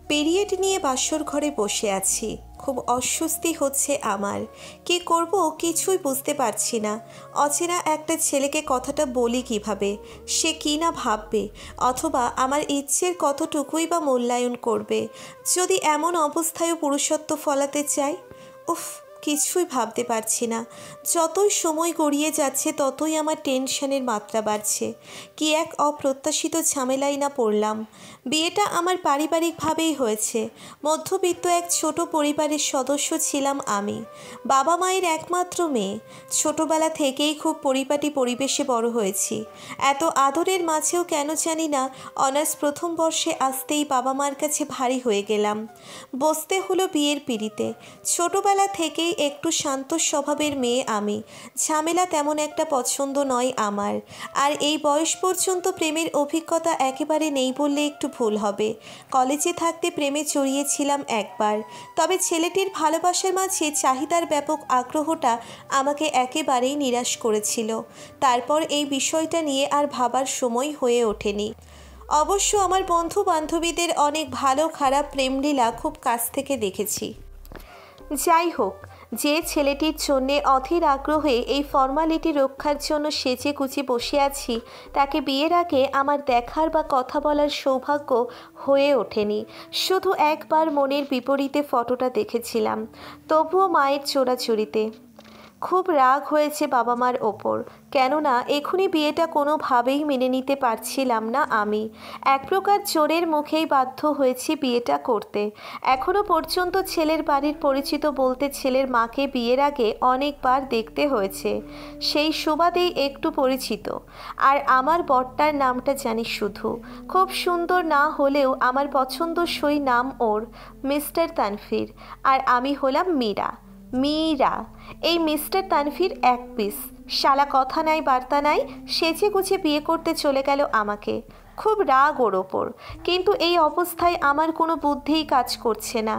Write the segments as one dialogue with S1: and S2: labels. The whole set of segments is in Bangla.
S1: পিরিয়ড নিয়ে বাসর ঘরে বসে আছি। খুব অস্বস্তি হচ্ছে আমার। কি করব কিছুই বুঝতে পারছি না। অচেনা একটা ছেলেকে কথাটা বলি কিভাবে? সে কি না ভাববে, অথবা আমার ইচ্ছের কতটুকুই বা মূল্যায়ন করবে যদি এমন অবস্থায়ও পুরুষত্ব ফলাতে চাই? উফ, কিছুই ভাবতে পারছি না। যতই সময় গড়িয়ে যাচ্ছে ততই আমার টেনশনের মাত্রা বাড়ছে। কি এক অপ্রত্যাশিত ঝামেলায় না পড়লাম। বিয়েটা আমার পারিবারিকভাবেই হয়েছে। মধ্যবিত্ত এক ছোট পরিবারের সদস্য ছিলাম আমি। বাবা মায়ের একমাত্র মেয়ে। ছোটবেলা থেকেই খুব পরিপাটি পরিবেশে বড় হয়েছি। এত আদরের মাঝেও কেন জানি না অনার্স প্রথম বর্ষে আসতেই বাবা মার কাছে ভারী হয়ে গেলাম। বসতে হলো বিয়ের পিঁড়িতে। ছোটবেলা থেকেই একটু শান্ত স্বভাবের মেয়ে আমি। ঝামেলা তেমন একটা পছন্দ নয় আমার। আর এই বয়স পর্যন্ত প্রেমের অভিজ্ঞতা একেবারে নেই বললে একটু ভুল হবে। কলেজে থাকতে প্রেমে জড়িয়েছিলাম একবার, তবে ছেলেটির ভালোবাসার মাঝে চাহিদার ব্যাপক আগ্রহটা আমাকে একেবারেই নিরাশ করেছিল। তারপর এই বিষয়টা নিয়ে আর ভাবার সময় হয়ে ওঠেনি। অবশ্য আমার বন্ধু বান্ধবীদের অনেক ভালো খারাপ প্রেমলীলা খুব কাছ থেকে দেখেছি। যাই হোক, যে ছেলেটির জন্যে অধীর আগ্রহে এই ফর্মালিটি রক্ষার জন্য সেজে গুজে বসে আছি, তাকে বিয়ের আগে আমার দেখার বা কথা বলার সৌভাগ্য হয়ে ওঠেনি। শুধু একবার মনের বিপরীতে ফটোটা দেখেছিলাম, তবুও মায়ের চোরাচুরিতে। খুব রাগ হয়েছে বাবা মার ওপর, কেননা এখনই বিয়েটা কোনোভাবেই মেনে নিতে পারছিলাম না আমি। এক প্রকার জোরের মুখেই বাধ্য হয়েছি বিয়েটা করতে। এখনও পর্যন্ত ছেলের বাড়ির পরিচিত বলতে ছেলের মাকে বিয়ের আগে অনেকবার দেখতে হয়েছে, সেই সুবাদেই একটু পরিচিত। আর আমার বরটার নামটা জানি শুধু, খুব সুন্দর না হলেও আমার পছন্দসই নাম ওর, মিস্টার তানভীর। আর আমি হলাম মীরা। মীরা। এই মিস্টার তানভীর এক পিস শালা, কথা নাই বার্তা নাই, সেজে গুছে বিয়ে করতে চলে গেল আমাকে। খুব রাগ ওর ওপর, কিন্তু এই অবস্থায় আমার কোনো বুদ্ধিই কাজ করছে না।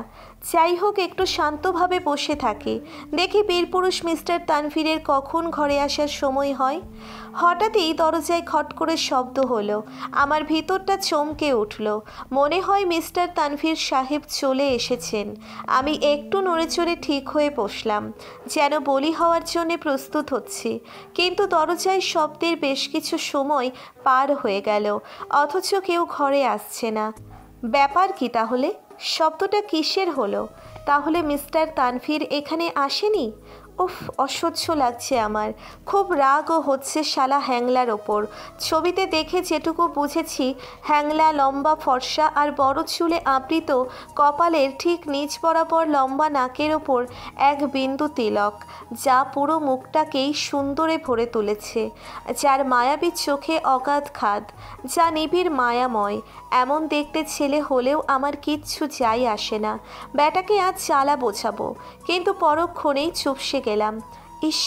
S1: যাই হোক, একটু শান্তভাবে বসে থাকি, দেখি বীরপুরুষ মিস্টার তানভীরের কখন ঘরে আসার সময় হয়। হঠাৎই দরজায় খট করে শব্দ হলো। আমার ভিতরটা চমকে উঠল। মনে হয় মিস্টার তানভীর সাহেব চলে এসেছেন। আমি একটু নড়েচড়ে ঠিক হয়ে বসলাম, যেন বলি হওয়ার জন্য প্রস্তুত হচ্ছি। কিন্তু দরজায় শব্দের বেশ কিছু সময় পার হয়ে গেল, অথচ কেউ ঘরে আসছে না। ব্যাপার কি তাহলে? শব্দটা কিসের হলো? তাহলে মিস্টার তানভীর এখানে আসেনি? উফ, অসহ্য লাগছে আমার। খুব রাগও হচ্ছে শালা হ্যাংলার ওপর। ছবিতে দেখে যেটুকু বুঝেছি, হ্যাংলা লম্বা ফর্সা আর বড় চুলে আবৃত, কপালের ঠিক নিচ বরাবর লম্বা নাকের ওপর এক বিন্দু তিলক, যা পুরো মুখটাকেই সুন্দরে ভরে তুলেছে, যার মায়াবী চোখে অগাধ খাদ, যা নিবিড় মায়াময়। এমন দেখতে ছেলে হলেও আমার কিচ্ছু যাই আসে না। ব্যাটাকে আজ জ্বালা বোঝাবো, কিন্তু পরক্ষণেই চুপসে গেলাম। ইস,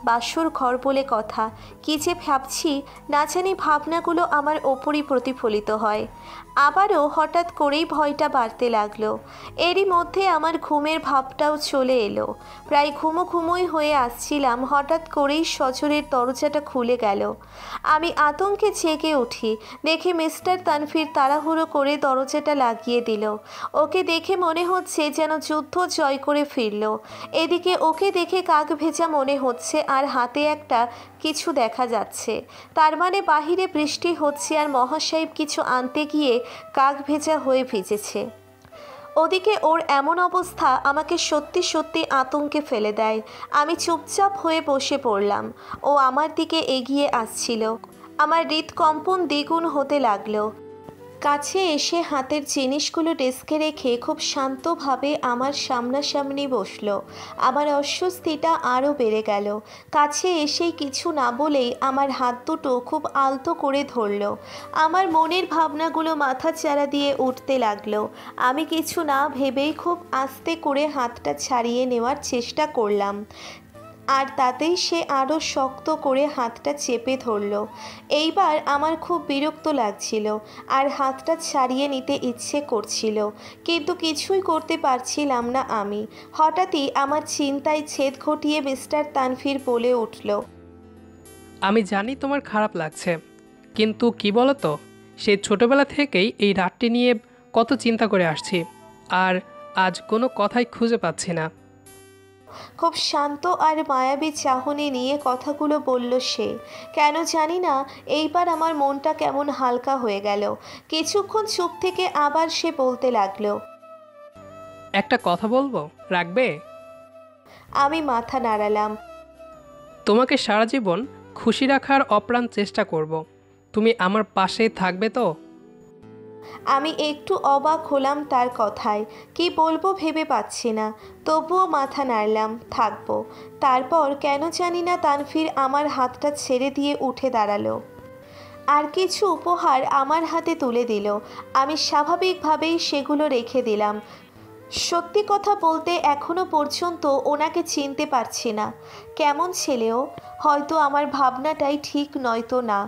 S1: বাসর ঘর বলে কথা, কী যে ভাবছি না জানি ভাবনাগুলো আমার ওপরই প্রতিফলিত হয়। আবারও হঠাৎ করেই ভয়টা বাড়তে লাগলো। এরই মধ্যে আমার ঘুমের ভাবটাও চলে এলো। প্রায় ঘুমোই হয়ে আসছিলাম, হঠাৎ করেই সজোরের দরজাটা খুলে গেল। আমি আতঙ্কে জেগে উঠি, দেখে মিস্টার তানভীর তাড়াহুড়ো করে দরজাটা লাগিয়ে দিল। ওকে দেখে মনে হচ্ছে যেন যুদ্ধ জয় করে ফিরল। এদিকে ওকে দেখে কাক ভেজা মনে হচ্ছে, আর হাতে একটা কিছু দেখা যাচ্ছে। তার মানে বাহিরে বৃষ্টি হচ্ছে, আর মহাসাহেব কিছু আনতে গিয়ে কাক ভেজা হয়ে ভিজেছে। ওদিকে ওর এমন অবস্থা আমাকে সত্যি সত্যি আতঙ্কে ফেলে দেয়। আমি চুপচাপ হয়ে বসে পড়লাম। ও আমার দিকে এগিয়ে আসছিল। আমার হৃদকম্পন দ্বিগুণ হতে লাগলো। কাছে এসে হাতের জিনিসগুলো ডেস্কে রেখে খুব শান্তভাবে আমার সামনাসামনি বসলো। আমার অস্বস্তিটা আরও বেড়ে গেল। কাছে এসেই কিছু না বলেই আমার হাত দুটো খুব আলতো করে ধরলো। আমার মনের ভাবনাগুলো মাথা চাড়া দিয়ে উঠতে লাগলো। আমি কিছু না ভেবেই খুব আস্তে করে হাতটা ছাড়িয়ে নেওয়ার চেষ্টা করলাম, আর তাতেই সে আরও শক্ত করে হাতটা চেপে ধরল। এইবার আমার খুব বিরক্ত লাগছিল, আর হাতটা ছাড়িয়ে নিতে ইচ্ছে করছিল, কিন্তু কিছুই করতে পারছিলাম না আমি। হঠাৎই আমার চিন্তায় ছেদ ঘটিয়ে মিস্টার তানভীর বলে উঠল,
S2: আমি জানি তোমার খারাপ লাগছে, কিন্তু কি বলো তো, সেই ছোটবেলা থেকেই এই রাতটি নিয়ে কত চিন্তা করে আসছি। আর আজ কোনো কথাই খুঁজে পাচ্ছি না।
S1: খুব শান্ত আর মায়াবী চাহনি নিয়ে কথাগুলো বলল সে। কেন জানি না এইবার আমার মনটা কেমন হালকা হয়ে গেল। কিছুক্ষণ চুপ থেকে আবার সে বলতে লাগলো।
S2: একটা কথা বলবো, রাখবে?
S1: আমি মাথা নাড়ালাম।
S2: তোমাকে সারা জীবন খুশি রাখার অপ্রাণ চেষ্টা করব। তুমি আমার পাশে থাকবে তো?
S1: আমি একটু অবাক হলাম তার কথায়। কি বলবো ভেবে পাচ্ছি না, তবুও মাথা নাড়লাম থাকবো। তারপর কেন জানি না তানভীর আমার হাতটা ছেড়ে দিয়ে উঠে দাঁড়ালো আর কিছু উপহার আমার হাতে তুলে দিল। আমি স্বাভাবিকভাবেই সেগুলো রেখে দিলাম। সত্যি কথা বলতে এখনো পর্যন্ত ওনাকে চিনতে পারছি না। কেমন ছেলেও, হয়তো আমার ভাবনাটাই ঠিক নয়তো না।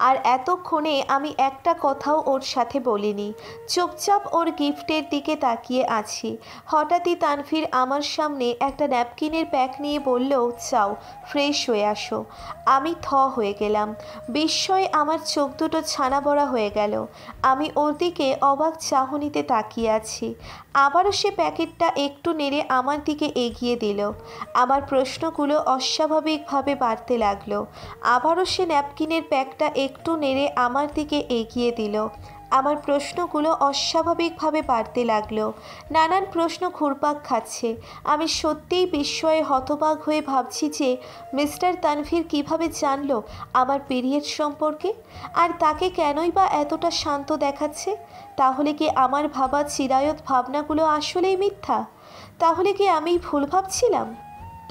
S1: আর এতক্ষণে আমি একটা কথাও ওর সাথে বলিনি, চুপচাপ ওর গিফটের দিকে তাকিয়ে আছি। হঠাৎই তানভীর আমার সামনে একটা ন্যাপকিনের প্যাক নিয়ে বলল, চাও ফ্রেশ হয়ে আসো। আমি থ হয়ে গেলাম। বিস্ময়ে আমার চোখ দুটো ছানা বড়া হয়ে গেল। আমি ওর দিকে অবাক চাহনিতে তাকিয়ে আছি। আবারও সে প্যাকেটটা একটু নেড়ে আমার দিকে এগিয়ে দিল। আমার প্রশ্নগুলো অস্বাভাবিকভাবে বাড়তে লাগলো। আবারও সে ন্যাপকিনের প্যাকটা একটু নেড়ে আমার দিকে এগিয়ে দিল। আমার প্রশ্নগুলো অস্বাভাবিকভাবে বাড়তে লাগলো। নানান প্রশ্ন ঘুরপাক খাচ্ছে। আমি সত্যিই বিস্ময়ে হতবাক হয়ে ভাবছি যে মিস্টার তানভীর কিভাবে জানলো আমার পিরিয়ড সম্পর্কে, আর তাকে কেনই বা এতটা শান্ত দেখাচ্ছে। তাহলে কি আমার ভাবা চিরায়ত ভাবনাগুলো আসলেই মিথ্যা? তাহলে কি আমি ভুল ভাবছিলাম?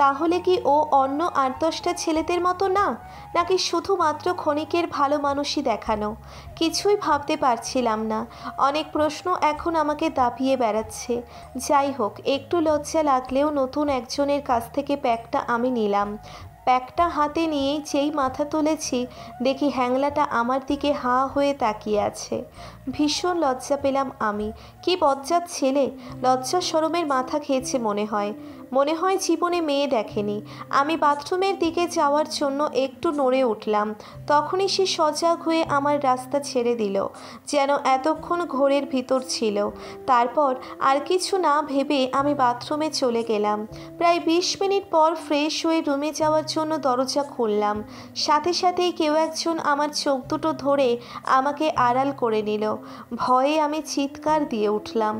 S1: তাহলে কি ও অন্য ৮-১০টা ছেলেদের মতো না, নাকি শুধুমাত্র ক্ষণিকের ভালো মানুষই দেখানো? কিছুই ভাবতে পারছিলাম না। অনেক প্রশ্ন এখন আমাকে দাপিয়ে বেড়াচ্ছে। যাই হোক, একটু লজ্জা লাগলেও নতুন একজনের কাছ থেকে প্যাকটা আমি নিলাম। প্যাকটা হাতে নিয়েই যেই মাথা তুলেছি, দেখি হ্যাংলাটা আমার দিকে হাঁ হয়ে তাকিয়ে আছে। ভীষণ লজ্জা পেলাম আমি। কি বজ্জাত ছেলে! লজ্জা শরমের মাথা খেয়েছে মনে হয়। মনে হয় জীবনে মেয়ে দেখেনি। আমি বাথরুমের দিকে যাওয়ার জন্য একটু নড়ে উঠলাম। তখনই সে সজাগ হয়ে আমার রাস্তা ছেড়ে দিল, যেন এতক্ষণ ঘোরের ভিতর ছিল। তারপর আর কিছু না ভেবে আমি বাথরুমে চলে গেলাম। প্রায় ২০ মিনিট পর ফ্রেশ হয়ে রুমে যাওয়ার জন্য দরজা খুললাম। সাথে সাথেই কেউ একজন আমার চোখ দুটো ধরে আমাকে আড়াল করে নিল। ভয়ে আমি চিৎকার দিয়ে উঠলাম।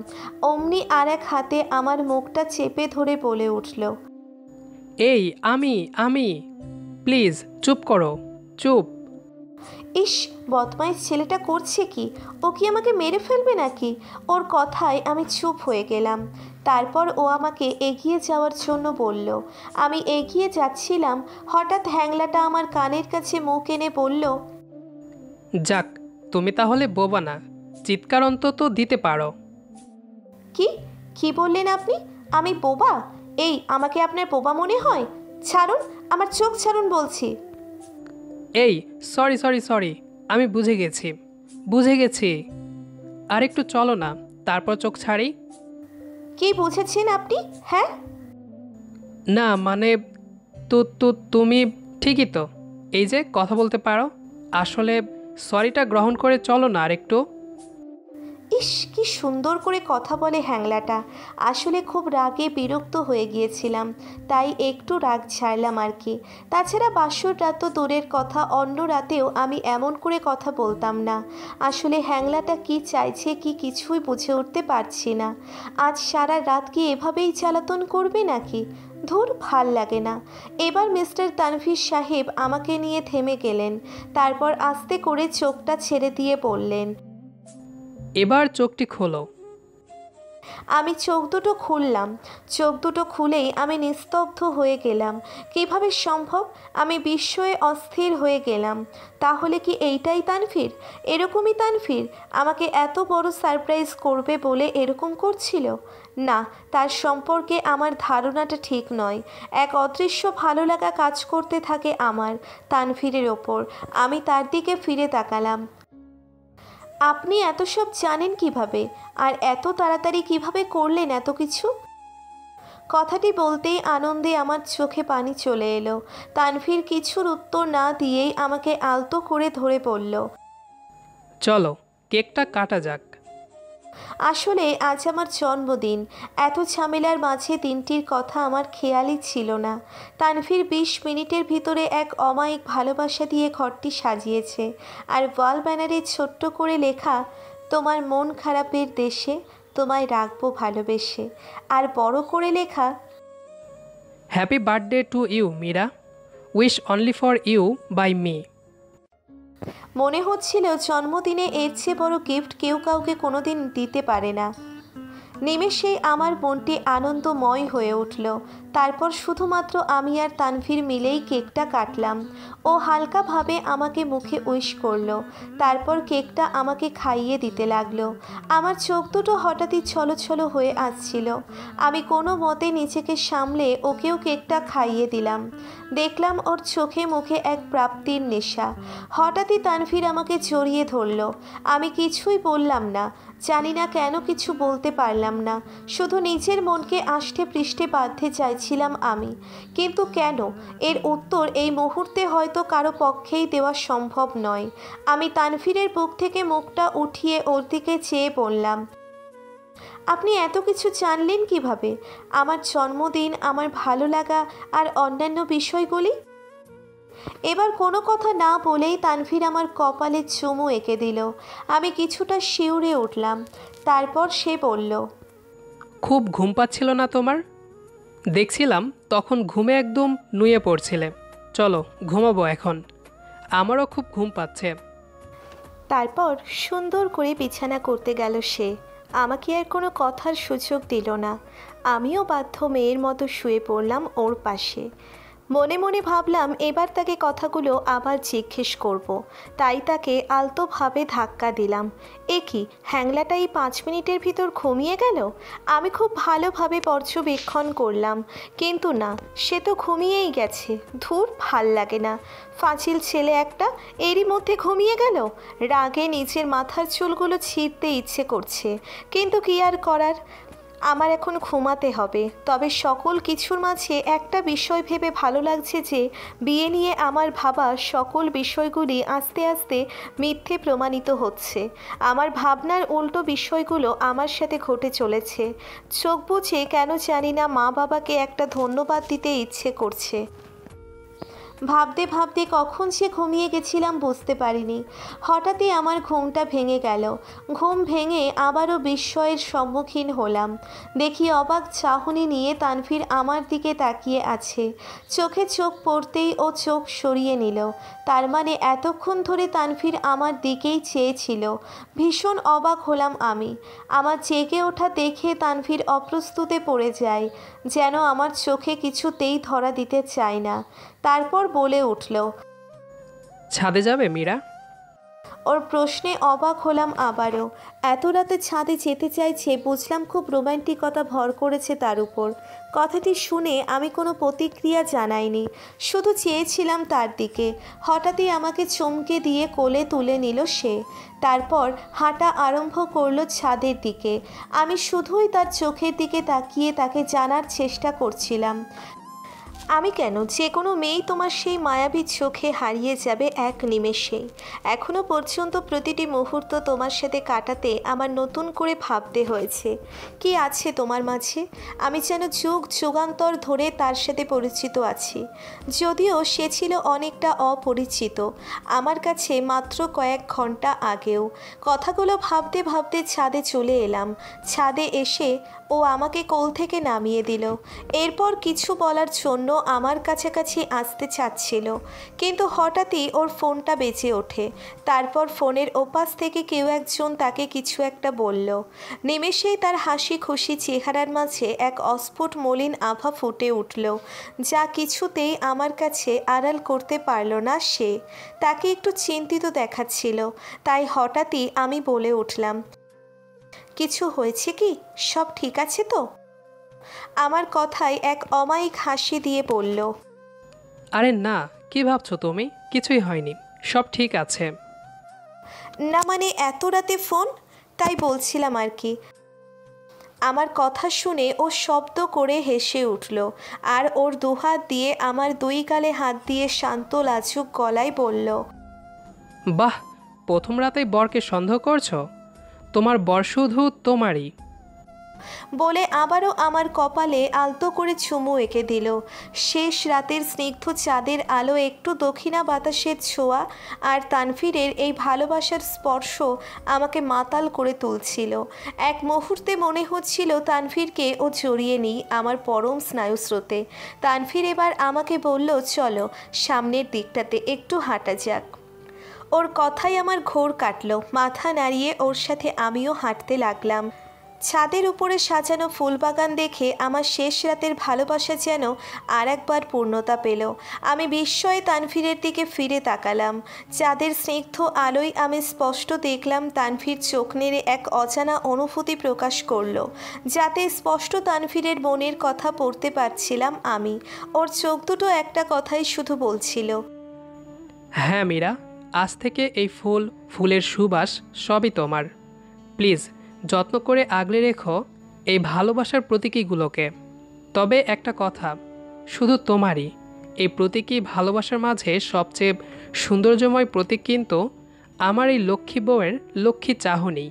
S1: অমনি আর এক হাতে আমার মুখটা চেপে ধরে বলে উঠল,
S2: এই আমি প্লিজ চুপ করো, চুপ।
S1: ইস, বদমাইশ ছেলেটা করছে কি? ও কি আমাকে মেরে ফেলবে নাকি? ওর কথায় আমি চুপ হয়ে গেলাম। তারপর ও আমাকে এগিয়ে যাওয়ার জন্য বলল। আমি এগিয়ে যাচ্ছিলাম, হঠাৎ হ্যাংলাটা আমার কানের কাছে মুখ এনে বলল,
S2: যাক, তুমি তাহলে বোবা না, চিৎকার অন্তত দিতে পারো।
S1: কি কি বললেন আপনি? আমি বোবা? এই, আমাকে আপনার বোবা মনে হয়? ছাড়ুন, আমার চোখ ছাড়ুন বলছি।
S2: এই, সরি সরি সরি, আমি বুঝে গেছি। আর একটু চলো না, তারপর চোখ ছাড়ি।
S1: কি বুঝেছেন আপনি? হ্যাঁ,
S2: না মানে, তো তো তুমি ঠিকই তো, এই যে কথা বলতে পারো। আসলে সরিটা গ্রহণ করে চলো না আর একটু।
S1: ইস, কি সুন্দর করে কথা বলে হ্যাংলাটা। আসলে খুব রাগে বিরক্ত হয়ে গিয়েছিলাম, তাই একটু রাগ ছাড়লাম আর কি। তাছাড়া বাসর রাত তো দূরের কথা, অন্য রাতেও আমি এমন করে কথা বলতাম না। আসলে হ্যাংলাটা কি চাইছে কি কিছুই বুঝে উঠতে পারছি না। আজ সারা রাত কি এভাবেই জ্বালাতন করবে নাকি? ধুর, ভাল লাগে না। এবার মিস্টার তানভীর সাহেব আমাকে নিয়ে থেমে গেলেন। তারপর আস্তে করে চোখটা ছেড়ে দিয়ে বললেন,
S2: এবার চোখটি খোলো।
S1: আমি চোখ দুটো খুললাম। চোখ দুটো খুলেই আমি নিস্তব্ধ হয়ে গেলাম। কিভাবে সম্ভব? আমি বিস্ময়ে অস্থির হয়ে গেলাম। তাহলে কি এইটাই তানভীর? এরকমই তানভীর আমাকে এত বড় সারপ্রাইজ করবে বলে এরকম করছিল? না, তার সম্পর্কে আমার ধারণাটা ঠিক নয়। এক অদৃশ্য ভালো লাগা কাজ করতে থাকে আমার তানভীরের ওপর। আমি তার দিকে ফিরে তাকালাম। আপনি এত সব জানেন কিভাবে? আর এত তাড়াতাড়ি কিভাবে করলেন এত কিছু? কথাটি বলতেই আনন্দে আমার চোখে পানি চলে এলো। তানভীর কিছুর উত্তর না দিয়েই আমাকে আলতো করে ধরে বলল,
S2: চলো, কেকটা কাটা যাক।
S1: আসলে আজ আমার জন্মদিন। এত ঝামেলার মাঝে দিনটির কথা আমার খেয়ালই ছিল না। তানভীর 20 মিনিটের ভিতরে এক অমায়িক ভালোবাসা দিয়ে ঘরটি সাজিয়েছে। আর ওয়াল ব্যানারে ছোট্ট করে লেখা, তোমার মন খারাপের দেশে তোমায় রাখবো ভালোবেসে। আর বড় করে লেখা,
S2: happy birthday to you Meera, wish only for you by me.
S1: মনে হচ্ছিল জন্মদিনে এর চেয়ে বড় গিফট কেউ কাউকে কোনোদিন দিতে পারে না। নিমেষেই আমার মনটি আনন্দময় হয়ে উঠল। তারপর শুধুমাত্র আমি আর তানভীর মিলেই কেকটা কাটলাম। ও হালকাভাবে আমাকে মুখে উইশ করলো। তারপর কেকটা আমাকে খাইয়ে দিতে লাগলো। আমার চোখ দুটো হঠাৎই ছলছল হয়ে আসছিল। আমি কোনো মতে নিজেকে সামলে ওকেও কেকটা খাইয়ে দিলাম। দেখলাম ওর চোখে মুখে এক প্রাপ্তির নেশা। হঠাৎই তানভীর আমাকে জড়িয়ে ধরল। আমি কিছুই বললাম না। জানি না কেন কিছু বলতে পারলাম না। শুধু নিজের মনকে আষ্টে পৃষ্ঠে বাঁধতে চাইছিলাম আমি। কিন্তু কেন? এর উত্তর এই মুহূর্তে হয়তো কারো পক্ষেই দেওয়া সম্ভব নয়। আমি তানভীরের বুক থেকে মুখটা উঠিয়ে ওর দিকে চেয়ে বললাম, আপনি এত কিছু জানলেন কিভাবে? আমার জন্মদিন, আমার ভালো লাগা আর অন্যান্য বিষয়গুলি? এবার কোনো কথা না বলেই তানভীর আমার কপালে চুমু এঁকে দিল। আমি কিছুটা শিউরে উঠলাম। তারপর সে বলল,
S2: খুব ঘুম পাচ্ছিল না তোমার? দেখছিলাম তখন ঘুমে একদম নুয়ে পড়ছিলে। চলো ঘুমাবো এখন, আমারও খুব ঘুম পাচ্ছে।
S1: তারপর সুন্দর করে বিছানা করতে গেল সে। আমাকে আর কোনো কথার সুযোগ দিল না। আমিও বাধ্য মেয়ের মতো শুয়ে পড়লাম ওর পাশে। মনে মনে ভাবলাম এবার তাকে কথাগুলো আবার জিজ্ঞেস করব। তাই তাকে আলতোভাবে ধাক্কা দিলাম। এ কি, হ্যাংলাটাই 5 মিনিটের ভিতর ঘুমিয়ে গেল? আমি খুব ভালোভাবে পর্যবেক্ষণ করলাম, কিন্তু না, সে তো ঘুমিয়েই গেছে। ধুর, ভাল লাগে না। ফাজিল ছেলে একটা, এরই মধ্যে ঘুমিয়ে গেল। রাগে নিজের মাথার চুলগুলো ছিঁড়তে ইচ্ছে করছে, কিন্তু কি আর করার। আমার এখন ঘুমাতে হবে। তবে সকল কিছুর মাঝে একটা বিষয় ভেবে ভালো লাগছে যে বিয়ে নিয়ে আমার ভাবা সকল বিষয়গুলি আস্তে আস্তে মিথ্যে প্রমাণিত হচ্ছে। আমার ভাবনার উল্টো বিষয়গুলো আমার সাথে ঘটে চলেছে। চোখ বুজে কেন জানি না মা বাবাকে একটা ধন্যবাদ দিতে ইচ্ছে করছে। ভাবতে ভাবতে কখন সে ঘুমিয়ে গেছিলাম বুঝতে পারিনি। হঠাৎই আমার ঘুমটা ভেঙে গেল। ঘুম ভেঙে আবারও বিস্ময়ের সম্মুখীন হলাম। দেখি অবাক চাহনি নিয়ে তানভীর আমার দিকে তাকিয়ে আছে। চোখে চোখ পড়তেই ও চোখ সরিয়ে নিল। তার মানে এতক্ষণ ধরে তানভীর আমার দিকেই চেয়েছিল। ভীষণ অবাক হলাম আমি। আমার জেগে ওঠা দেখে তানভীর অপ্রস্তুতে পড়ে যায়, যেন আমার চোখে কিছুতেই ধরা দিতে চায় না। তারপর বলে উঠল,
S2: ছাদে যাবে মীরা?
S1: ওর প্রশ্নে অবাক হলাম আবারও। এত রাতে ছাদে যেতে চাইছে, বুঝলাম খুব রোম্যান্টিকতা ভর করেছে তার উপর। কথাটি শুনে আমি কোনো প্রতিক্রিয়া জানাইনি, শুধু চেয়েছিলাম তার দিকে। হঠাৎই আমাকে চমকে দিয়ে কোলে তুলে নিল সে। তারপর হাঁটা আরম্ভ করলো ছাদের দিকে। আমি শুধুই তার চোখের দিকে তাকিয়ে তাকে জানার চেষ্টা করছিলাম, আমি কেন, যে কোনো মেয়েই তোমার সেই মায়াবী চোখে হারিয়ে যাবে এক নিমেষেই। এখনও পর্যন্ত প্রতিটি মুহূর্ত তোমার সাথে কাটাতে আমার নতুন করে ভাবতে হয়েছে কি আছে তোমার মাঝে। আমি যেন যুগ যুগান্তর ধরে তার সাথে পরিচিত আছি, যদিও সে ছিল অনেকটা অপরিচিত আমার কাছে মাত্র কয়েক ঘন্টা আগেও। কথাগুলো ভাবতে ভাবতে ছাদে চলে এলাম। ছাদে এসে ও আমাকে কোল থেকে নামিয়ে দিল। এরপর কিছু বলার জন্য আমার কাছাকাছি আসতে চাচ্ছিল, কিন্তু হঠাৎই ওর ফোনটা বেজে ওঠে। তারপর ফোনের ওপাশ থেকে কেউ একজন তাকে কিছু একটা বলল। নিমেষেই তার হাসি খুশি চেহারার মাঝে এক অস্ফুট মলিন আভা ফুটে উঠল, যা কিছুতেই আমার কাছে আড়াল করতে পারল না সে। তাকে একটু চিন্তিত দেখাচ্ছিল। তাই হঠাৎই আমি বলে উঠলাম, কিছু হয়েছে কি? সব ঠিক আছে তো? আমার কথায় এক অমায়িক হাসি দিয়ে বলল,
S2: আরে না, কি ভাবছো তুমি? কিছুই হয়নি, সব ঠিক আছে।
S1: না মানে এত রাতে ফোন, তাই বলছিলাম আর কি। আমার কথা শুনে ও শব্দ করে হেসে উঠল আর ওর দুহাত দিয়ে আমার দুই গালে হাত দিয়ে শান্ত লাজুক গলায় বলল,
S2: বাহ, প্রথম রাতেই বরকে সন্দেহ করছো? তোমার বর শুধু তোমারই।
S1: বলে আবারও আমার কপালে আলতো করে চুমু এঁকে দিল। শেষ রাতের স্নিগ্ধ চাঁদের আলো, একটু দক্ষিণা বাতাসের ছোঁয়া আর তানভীরের এই ভালোবাসার স্পর্শ আমাকে মাতাল করে তুলছিল। এক মুহূর্তে মনে হচ্ছিল তানভীরকে ও জড়িয়ে নিই আমার পরম স্নায়ুস্রোতে। তানভীর এবার আমাকে বলল, চলো সামনের দিকটাতে একটু হাঁটা যাক। ওর কথাই আমার ঘোর কাটল। মাথা নাড়িয়ে ওর সাথে আমিও হাঁটতে লাগলাম। ছাদের উপরে সাজানো ফুলবাগান দেখে আমার শেষ রাতের ভালোবাসা যেন আর একবার পূর্ণতা পেল। আমি বিস্ময়ে তানভীরের দিকে ফিরে তাকালাম। চাঁদের স্নিগ্ধ আলোয় আমি স্পষ্ট দেখলাম তানভীর চোখ নেড়ে এক অজানা অনুভূতি প্রকাশ করল, যাতে স্পষ্ট তানভীরের মনের কথা পড়তে পারছিলাম আমি। ওর চোখ দুটো একটা কথাই শুধু বলছিল,
S2: হ্যাঁ মীরা, আজ থেকে এই ফুলের সুবাস সবই তোমার। প্লিজ যত্ন করে আগলে রেখো এই ভালোবাসার প্রতীকীগুলোকে। তবে একটা কথা, শুধু তোমারই এই প্রতীকী ভালোবাসার মাঝে সবচেয়ে সৌন্দর্যময় প্রতীক কিন্তু আমার এই লক্ষ্মী বউয়ের লক্ষ্মী চাহনি।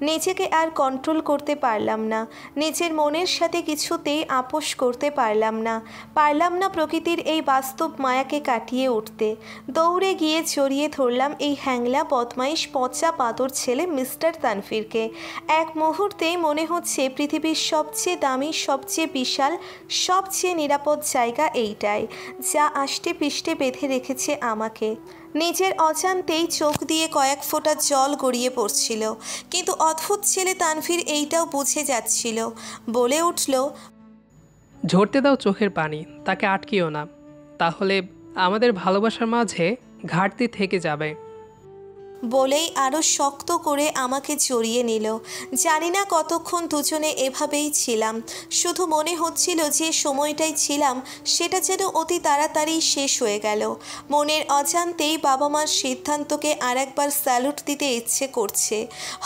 S1: নিজেকে আর কন্ট্রোল করতে পারলাম না। নিজের মনের সাথে কিছুতেই আপোষ করতে পারলাম না প্রকৃতির এই বাস্তব মায়াকে কাটিয়ে উঠতে। দৌড়ে গিয়ে জড়িয়ে ধরলাম এই হ্যাংলা বদমাইশ পচা পাতর ছেলে মিস্টার তানভীরকে। এক মুহূর্তেই মনে হচ্ছে পৃথিবীর সবচেয়ে দামি, সবচেয়ে বিশাল, সবচেয়ে নিরাপদ জায়গা এইটাই, যা আষ্টে পৃষ্ঠে বেঁধে রেখেছে আমাকে। নিজের অজান্তেই চোখ দিয়ে কয়েক ফোঁটা জল গড়িয়ে পড়ছিল, কিন্তু অদ্ভুত ছেলে তানভীর এইটাও বুঝে যাচ্ছিল। বলে উঠল,
S2: ঝরতে দাও চোখের পানি, তাকে আটকিও না, তাহলে আমাদের ভালোবাসার মাঝে ঘাটতি থেকে যাবে।
S1: বলেই আরও শক্ত করে আমাকে জড়িয়ে নিল। জানি না কতক্ষণ দুজনে এভাবেই ছিলাম। শুধু মনে হচ্ছিল যে সময়টাই ছিলাম সেটা যেন অতি তাড়াতাড়ি শেষ হয়ে গেল। মনের অজান্তেই বাবা মার সিদ্ধান্তকে আর একবার স্যালুট দিতে ইচ্ছে করছে।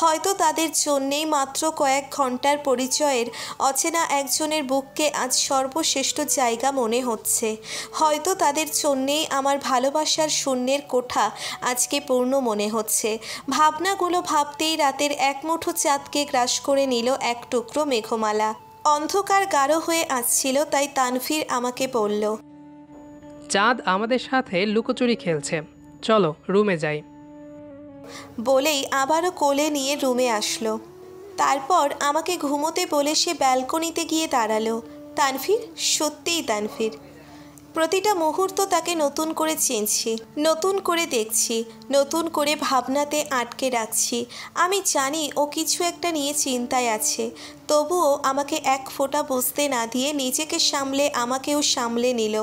S1: হয়তো তাদের জন্যেই মাত্র কয়েক ঘন্টার পরিচয়ের অচেনা একজনের বুককে আজ সর্বশ্রেষ্ঠ জায়গা মনে হচ্ছে। হয়তো তাদের জন্যেই আমার ভালোবাসার শূন্যের কোঠা আজকে পূর্ণ মনে হচ্ছে। ভাবনাগুলো ভাবতেই রাতের এক মুঠো চাঁদকে গ্রাস করে নিল এক টুকরো মেঘমালা। অন্ধকার গাঢ় হয়ে আসছিল, তাই তানভীর আমাকে বলল,
S2: চাঁদ আমাদের সাথে লুকোচুরি খেলছে, চলো রুমে যাই।
S1: বলেই আবারও কোলে নিয়ে রুমে আসলো। তারপর আমাকে ঘুমোতে বলে সে ব্যালকনিতে গিয়ে দাঁড়ালো। তানভীর, সত্যিই তানভীর। প্রতিটা মুহূর্ত তাকে নতুন করে চিনছি, নতুন করে দেখছি, নতুন করে ভাবনাতে আটকে রাখছি। আমি জানি ও কিছু একটা নিয়ে চিন্তায় আছে, তবুও আমাকে এক ফোঁটা বুঝতে না দিয়ে নিজেকে সামলে আমাকেও সামলে নিল।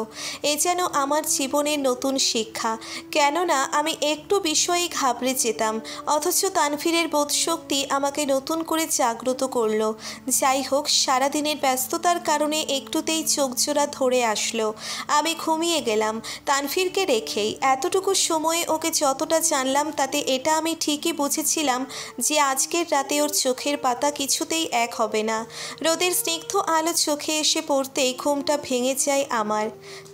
S1: এ যেন আমার জীবনের নতুন শিক্ষা। কেননা আমি একটু বিষয়েই ঘাবড়ে যেতাম, অথচ তানভীরের বোধশক্তি আমাকে নতুন করে জাগ্রত করলো। যাই হোক, সারাদিনের ব্যস্ততার কারণে একটুতেই চোখজোড়া ধরে আসলো। আমি ঘুমিয়ে গেলাম তানভীরকে রেখেই। এতটুকু সময়ে ওকে যতটা জানলাম তাতে এটা আমি ঠিকই বুঝেছিলাম যে আজকের রাতে ওর চোখের পাতা কিছুতেই এক হবে না। রোদের স্নিগ্ধ আলো চোখে এসে পড়তেই ঘুমটা ভেঙে যায় আমার।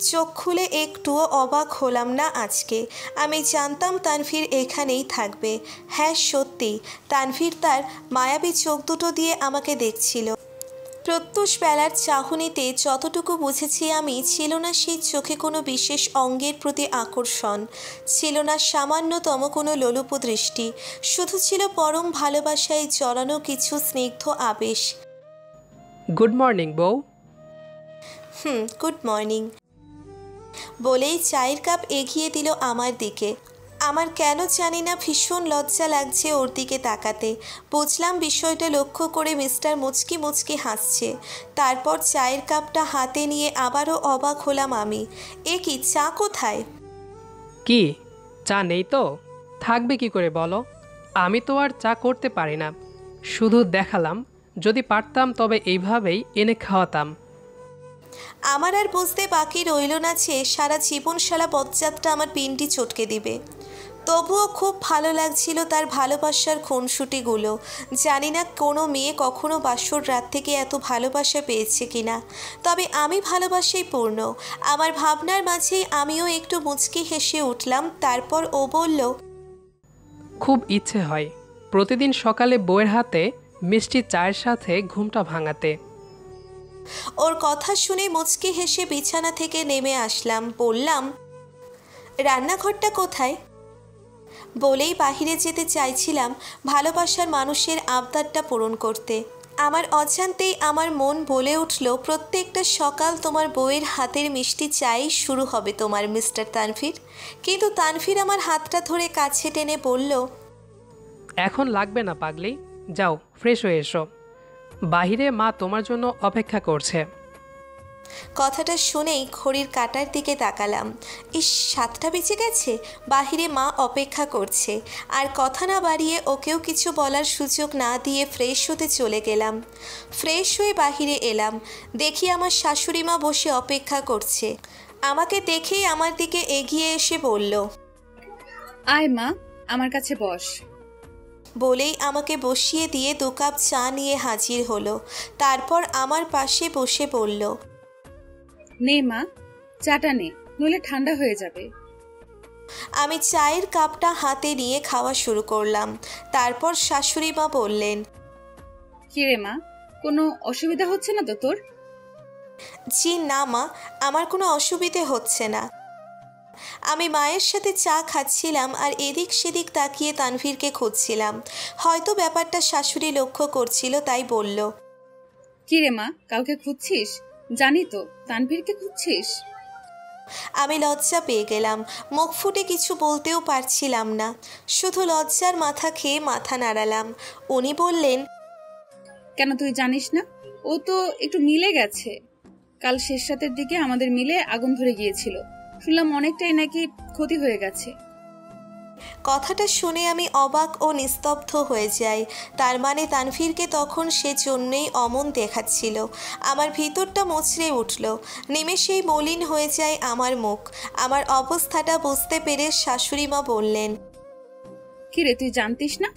S1: চোখ খুলে একটুও অবাক হলাম না আজকে। আমি জানতাম তানভীর এখানেই থাকবে। হ্যাঁ সত্যি, তানভীর তার মায়াবী চোখ দুটো দিয়ে আমাকে দেখছিল। প্রত্যুষ বেলার চাহনিতে যতটুকু বুঝেছি আমি, ছিল না সেই চোখে কোনো বিশেষ অঙ্গের প্রতি আকর্ষণ, ছিল না সামান্যতম কোনো লোলুপ দৃষ্টি, শুধু ছিল পরম ভালোবাসায় জড়ানো কিছু স্নিগ্ধ আবেশ।
S2: গুড মর্নিং বউ।
S1: গুড মর্নিং বলেই চায়ের কাপ এগিয়ে দিল আমার দিকে। আমার কেন জানি না ভীষণ লজ্জা লাগছে ওর দিকে তাকাতে। বুঝলাম বিষয়টা লক্ষ্য করে মিস্টার মুচকি মুচকি হাসছে। তারপর চায়ের কাপটা হাতে নিয়ে আবারও অবাক হলাম আমি। এ কি, চা কোথায়?
S2: কি চা নেই তো থাকবে কি করে বলো? আমি তো আর চা করতে পারি না, শুধু দেখালাম। যদি পারতাম তবে এইভাবেই এনে খাওয়াতাম।
S1: আমার আর বুঝতে বাকি রইল না যে সারা জীবন শালা বজ্জাতটা আমার পিন্ডি চটকে দিবে। তবুও খুব ভালো লাগছিল তার ভালোবাসার খুনসুটিগুলো। জানি না কোনো মেয়ে কখনো বাসর রাত থেকে এত ভালোবাসা পেয়েছে কিনা, তবে আমি ভালোবাসাই পূর্ণ। আমার ভাবনার মাঝেই আমিও একটু মুচকি হেসে উঠলাম। তারপর ও বলল,
S2: খুব ইচ্ছে হয় প্রতিদিন সকালে বউয়ের হাতে মিষ্টি চায়ের সাথে ঘুমটা ভাঙাতে।
S1: ওর কথা শুনে মুচকি হেসে বিছানা থেকে নেমে আসলাম। বললাম, রান্নাঘরটা কোথায়? বলেই বাহিরে যেতে চাইছিলাম ভালোবাসার মানুষের আবদারটা পূরণ করতে। আমার অজান্তেই আমার মন বলে উঠল, প্রত্যেকটা সকাল তোমার বউয়ের হাতের মিষ্টি চাই শুরু হবে তোমার মিস্টার তানভীর। কিন্তু তানভীর আমার হাতটা ধরে কাছে টেনে বলল,
S2: এখন লাগবে না পাগলি, যাও ফ্রেশ হয়ে এসো, বাহিরে মা তোমার জন্য অপেক্ষা করছে।
S1: কথাটা শুনেই ঘড়ির কাঁটার দিকে তাকালাম। 7টা বেজে গেছে, বাহিরে মা অপেক্ষা করছে। আর কথা না বাড়িয়ে ওকেও কিছু বলার সুযোগ না দিয়ে ফ্রেশ হতে চলে গেলাম। ফ্রেশ হয়ে বাহিরে এলাম, দেখি আমার শাশুড়ি মা বসে অপেক্ষা করছে। আমাকে দেখেই আমার দিকে এগিয়ে এসে বলল,
S3: আয় মা, আমার কাছে বস।
S1: বলেই আমাকে বসিয়ে দিয়ে 2 কাপ চা নিয়ে হাজির হলো। তারপর আমার পাশে বসে বলল,
S3: নে মা, চাটা নে, নইলে ঠান্ডা হয়ে যাবে।
S1: আমি চায়ের কাপটা হাতে নিয়ে খাওয়া শুরু করলাম। তারপর শাশুড়ি মা বললেন,
S3: কিরে মা, কোনো অসুবিধা হচ্ছে না তো তোর?
S1: জি না মা, আমার কোনো অসুবিধে হচ্ছে না। আমি মায়ের সাথে চা খাচ্ছিলাম আর এদিক সেদিক তাকিয়ে তানভীরকে খুঁজছিলাম। হয়তো ব্যাপারটা শাশুড়ি লক্ষ্য করছিল, তাই বলল,
S3: কিরে মা, কাউকে খুঁজছিস? জানি তো, তানভীরকে খুঁজছিস?
S1: আমি লজ্জা পেয়ে গেলাম, মুখ ফুটে কিছু বলতেও পারছিলাম না, শুধু লজ্জার মাথা খেয়ে মাথা নাড়ালাম। উনি বললেন,
S3: কেন তুই জানিস না? ও তো একটু মিলে গেছে। কাল শেষ রাতের দিকে আমাদের মিলে আগুন ধরে গিয়েছিল, শুনলাম অনেকটাই নাকি ক্ষতি হয়ে গেছে।
S1: কথাটা শুনে আমি অবাক ও নিস্তব্ধ হয়ে যাই। তার মানে তানভীরকে তখন সেজন্যই অমন দেখাচ্ছিল। আমার ভিতরটা মুচড়ে উঠল, নিমেষেই মলিন হয়ে যায় আমার মুখ। আমার অবস্থাটা বুঝতে পেরে শাশুড়ি মা বললেন,
S3: কিরে, তুই জানতিস না?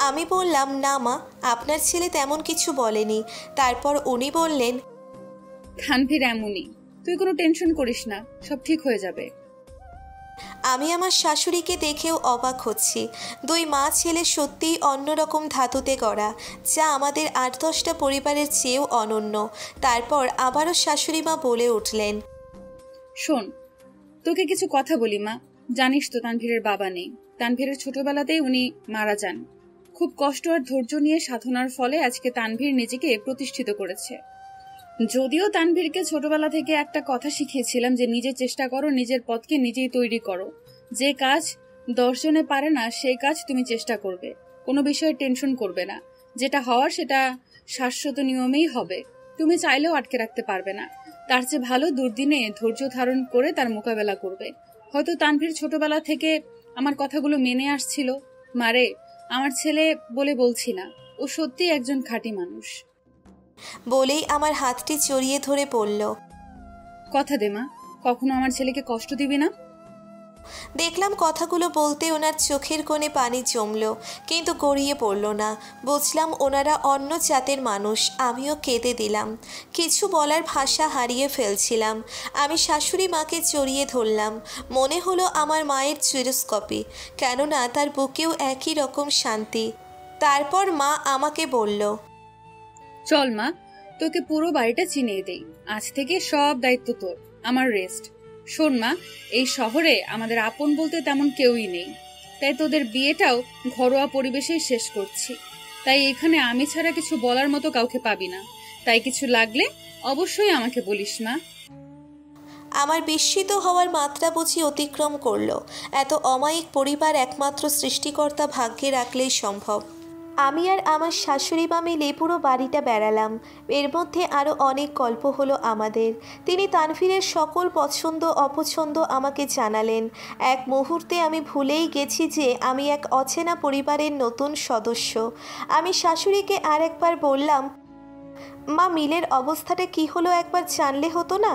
S1: আমি বললাম, না মা, আপনার ছেলে তেমন কিছু বলেনি। তারপর উনি বললেন,
S3: তানভীর এমনই, তুই কোনো টেনশন করিস না, সব ঠিক হয়ে যাবে।
S1: আমি আমার শাশুড়িকে দেখেও অবাক হচ্ছি। 2 মা ছেলে সত্যিই অন্যরকম ধাতুতে গড়া, যা আমাদের 8-10টা পরিবারের চেয়েও অনন্য। তারপর আবারও শাশুড়ি মা বলে উঠলেন,
S3: শোন, তোকে কিছু কথা বলি মা। জানিস তো তানভীরের বাবা নেই। তানভীরের ছোটবেলাতেই উনি মারা যান। খুব কষ্ট আর ধৈর্য নিয়ে সাধনার ফলে আজকে তানভীর নিজেকে প্রতিষ্ঠিত করেছে। যদিও তানভীরকে ছোটবেলা থেকে একটা কথা শিখিয়েছিলাম যে নিজে চেষ্টা করো, নিজের পথকে নিজেই তৈরি করো। যে কাজ 10 জনে পারে না, সেই কাজ তুমি চেষ্টা করবে, কোনো বিষয়ে টেনশন করবে না। যেটা হওয়ার সেটা শাশ্বত নিয়মেই হবে, তুমি চাইলেও আটকে রাখতে পারবে না। তার চেয়ে ভালো দুর্দিনে ধৈর্য ধারণ করে তার মোকাবেলা করবে। হয়তো তানভীর ছোটবেলা থেকে আমার কথাগুলো মেনে আসছিল। মারে, আমার ছেলে বলে বলছি না, ও সত্যি একজন খাঁটি মানুষ।
S1: বলেই আমার হাতটি জড়িয়ে ধরে বলল,
S3: কথা দে মা, কখনো আমার ছেলেকে কষ্ট দিবি না।
S1: দেখলাম কথাগুলো বলতে ওনার চোখের কোণে পানি জমল, কিন্তু গড়িয়ে পড়ল না। বুঝলাম ওনারা অন্য জাতের মানুষ। আমিও কেঁদে দিলাম, কিছু বলার ভাষা হারিয়ে ফেলছিলাম। আমি শাশুড়ি মাকে জড়িয়ে ধরলাম। মনে হলো আমার মায়ের চিরস্কপি, কেননা তার বুকেও একই রকম শান্তি। তারপর মা আমাকে বলল,
S3: চল মা, তোকে পুরো বাড়িটা চিনিয়ে দেই। আজ থেকে সব দায়িত্ব তোর, আমার রেস্ট। শোন মা, এই শহরে আমাদের আপন বলতে তেমন কেউই নেই, তাই তোদের বিয়েটাও ঘরোয়া পরিবেশেই শেষ করছি। তাই এখানে আমি ছাড়া কিছু বলার মতো কাউকে পাবি না। তাই কিছু লাগলে অবশ্যই আমাকে বলিস মা।
S1: আমার বিস্মিত হওয়ার মাত্রা বুঝি অতিক্রম করলো। এত অমায়িক পরিবার একমাত্র সৃষ্টিকর্তা ভাগ্যে রাখলেই সম্ভব। আমি আর আমার শাশুড়ি মা মিলে পুরো বাড়িটা বেড়ালাম। এর মধ্যে আরও অনেক গল্প হলো আমাদের। তিনি তানভীরের সকল পছন্দ অপছন্দ আমাকে জানালেন। এক মুহূর্তে আমি ভুলেই গেছি যে আমি এক অচেনা পরিবারের নতুন সদস্য। আমি শাশুড়িকে আর একবার বললাম, মা, মিলের অবস্থাটা কি হলো একবার জানলে হতো না?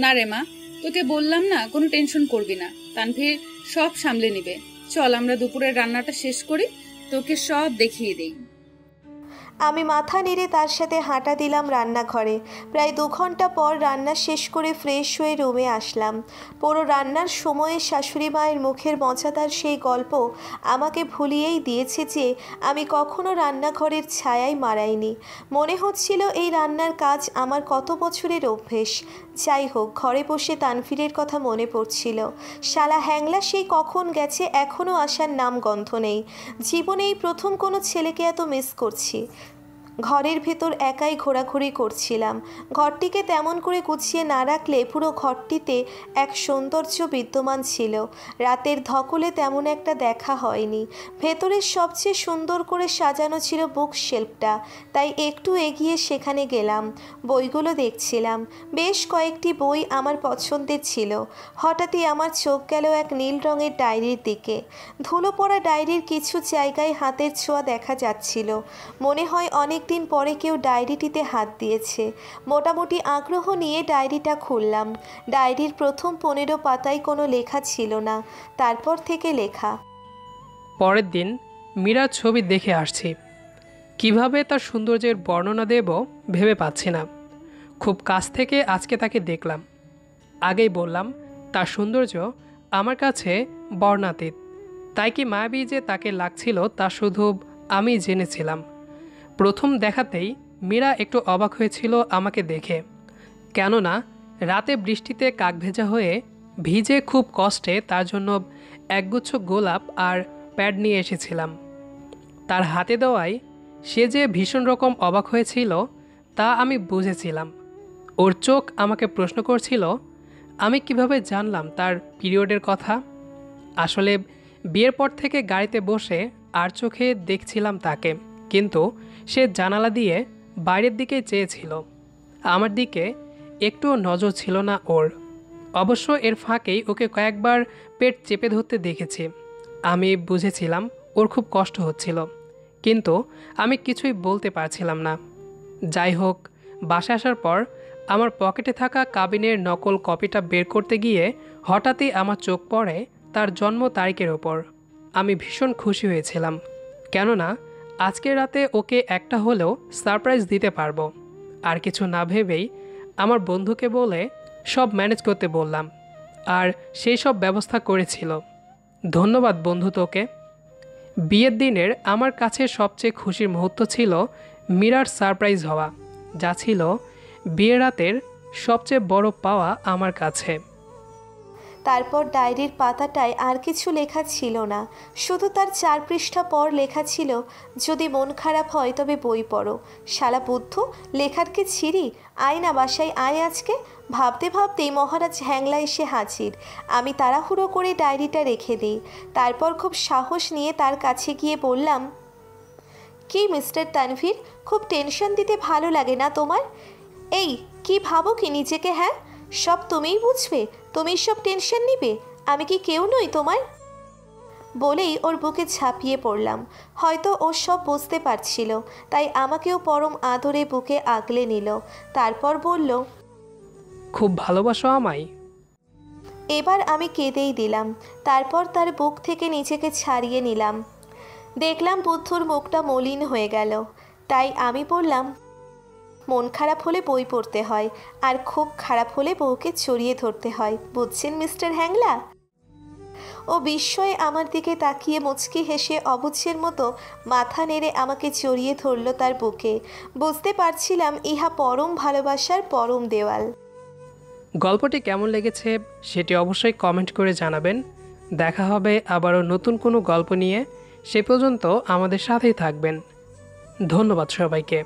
S3: না রে মা, তোকে বললাম না, কোনো টেনশন করবি না, তানভীর সব সামলে নিবে। চল আমরা দুপুরের রান্নাটা শেষ করি, তোকে সব দেখিয়ে দেই।
S1: আমি মাথা নেড়ে তার সাথে হাঁটা দিলাম রান্নাঘরে। প্রায় 2 ঘন্টা পর রান্না শেষ করে ফ্রেশ হয়ে রুমে আসলাম। পুরো রান্নার সময়ে শাশুড়ি মায়ের মুখের মজাদার সেই গল্প আমাকে ভুলিয়েই দিয়েছে যে আমি কখনো রান্নাঘরের ছায়ায় মারাইনি। মনে হচ্ছিল এই রান্নার কাজ আমার কত বছরের অভ্যেস। যাই হোক, ঘরে বসে তানভীরের কথা মনে পড়ছিল। শালা হ্যাংলা সেই কখন গেছে, এখনও আসার নাম গন্ধ নেই। জীবনে এই প্রথম কোনো ছেলেকে এত মিস করছি। ঘরের ভেতর একাই ঘোরাঘুরি করছিলাম। ঘরটিকে তেমন করে গুছিয়ে না রাখলে পুরো ঘরটিতে এক সৌন্দর্য বিদ্যমান ছিল। রাতের ধকলে তেমন একটা দেখা হয়নি। ভেতরের সবচেয়ে সুন্দর করে সাজানো ছিল বুক শেলফটা, তাই একটু এগিয়ে সেখানে গেলাম। বইগুলো দেখছিলাম। বেশ কয়েকটি বই আমার পছন্দের ছিল। হঠাৎই আমার চোখ গেল এক নীল রঙের ডায়েরির দিকে। ধুলো পড়া ডায়েরির কিছু জায়গায় হাতের ছোঁয়া দেখা যাচ্ছিল। মনে হয় অনেক দিন পরে কেউ ডায়েরিটিতে হাত দিয়েছে। মোটামুটি আগ্রহ নিয়ে ডায়েরিটা খুললাম। ডায়েরির প্রথম 15 পাতায় কোনো লেখা ছিল না। তারপর থেকে লেখা।
S2: পরের দিন মীরার ছবি দেখে আসছি। কিভাবে তার সৌন্দর্যের বর্ণনা দেব ভেবে পাচ্ছি না। খুব কাছ থেকে আজকে তাকে দেখলাম। আগেই বললাম তার সৌন্দর্য আমার কাছে বর্ণাতীত। তাই কি মায়াবী যে তাকে লাগছিল তা শুধু আমি জেনেছিলাম। প্রথম দেখাতেই মীরা একটু অবাক হয়েছিল আমাকে দেখে। কেননা রাতে বৃষ্টিতে কাকভেজা হয়ে ভিজে খুব কষ্টে তার জন্য একগুচ্ছ গোলাপ আর প্যাড নিয়ে এসেছিলাম। তার হাতে দেওয়ায় সে যে ভীষণ রকম অবাক হয়েছিল তা আমি বুঝেছিলাম। ওর চোখ আমাকে প্রশ্ন করছিল আমি কিভাবে জানলাম তার পিরিয়ডের কথা। আসলে বিয়ের পর থেকে গাড়িতে বসে আর চোখে দেখছিলাম তাকে, কিন্তু সে জানালা দিয়ে বাইরের দিকে চেয়েছিল। আমার দিকে একটুও নজর ছিল না ওর। অবশ্য এর ফাঁকেই ওকে কয়েকবার পেট চেপে ধরতে দেখেছি। আমি বুঝেছিলাম ওর খুব কষ্ট হচ্ছিল, কিন্তু আমি কিছুই বলতে পারছিলাম না। যাই হোক, বাসায় আসার পর আমার পকেটে থাকা কাবিনের নকল কপিটা বের করতে গিয়ে হঠাৎই আমার চোখ পড়ে তার জন্ম তারিখের ওপর। আমি ভীষণ খুশি হয়েছিলাম, কেননা আজকের রাতে ওকে একটা হলেও সারপ্রাইজ দিতে পারবো। আর কিছু না ভেবেই আমার বন্ধুকে বলে সব ম্যানেজ করতে বললাম, আর সেই সব ব্যবস্থা করেছিল। ধন্যবাদ বন্ধু তোকে। বিয়ের দিনের আমার কাছে সবচেয়ে খুশির মুহূর্ত ছিল মীরার সারপ্রাইজ হওয়া, যা ছিল বিয়ের রাতের সবচেয়ে বড় পাওয়া আমার কাছে।
S1: তারপর ডায়েরির পাতাটায় আর কিছু লেখা ছিল না। শুধু তার 4 পৃষ্ঠা পর লেখা ছিল, যদি মন খারাপ হয় তবে বই পড়ো। শালা বুদ্ধ, লেখার কি ছিরি? আয় না বাসায়, আয় আজকে। ভাবতে ভাবতেই মহারাজ হ্যাংলা এসে হাজির। আমি তাড়াহুড়ো করে ডায়েরিটা রেখে দিই। তারপর খুব সাহস নিয়ে তার কাছে গিয়ে বললাম, কি মিস্টার তানভীর, খুব টেনশন দিতে ভালো লাগে না তোমার? এই কি ভাবো কি নিজেকে? হ্যাঁ, সব তুমিই বুঝবে, তুমি সব টেনশন নিবে, আমি কি কেউ নই তোমার? বলেই ওর বুকে ঝাঁপিয়ে পড়লাম। হয়তো ও সব বুঝতে পারছিল, তাই আমাকেও পরম আদরে বুকে আগলে নিল। তারপর বলল,
S2: খুব ভালোবাসো আমায়?
S1: এবার আমি কেঁদেই দিলাম। তারপর তার বুক থেকে নিজেকে ছাড়িয়ে নিলাম। দেখলাম বুদ্ধুর মুখটা মলিন হয়ে গেল। তাই আমি বললাম, মন খারাপ হলে বই পড়তে হয়, আর খুব খারাপ হলে বউকে জড়িয়ে ধরতে হয়, বুঝছেন মিস্টার হ্যাংলা? ও বিস্ময়ে আমার দিকে তাকিয়ে মুচকি হেসে অবুঝের মতো মাথা নেড়ে আমাকে জড়িয়ে ধরল তার বুকে। বুঝতে পারছিলাম ইহা পরম ভালোবাসার পরম দেওয়াল।
S2: গল্পটি কেমন লেগেছে সেটি অবশ্যই কমেন্ট করে জানাবেন। দেখা হবে আবারও নতুন কোনো গল্প নিয়ে। সে পর্যন্ত আমাদের সাথেই থাকবেন। ধন্যবাদ সবাইকে।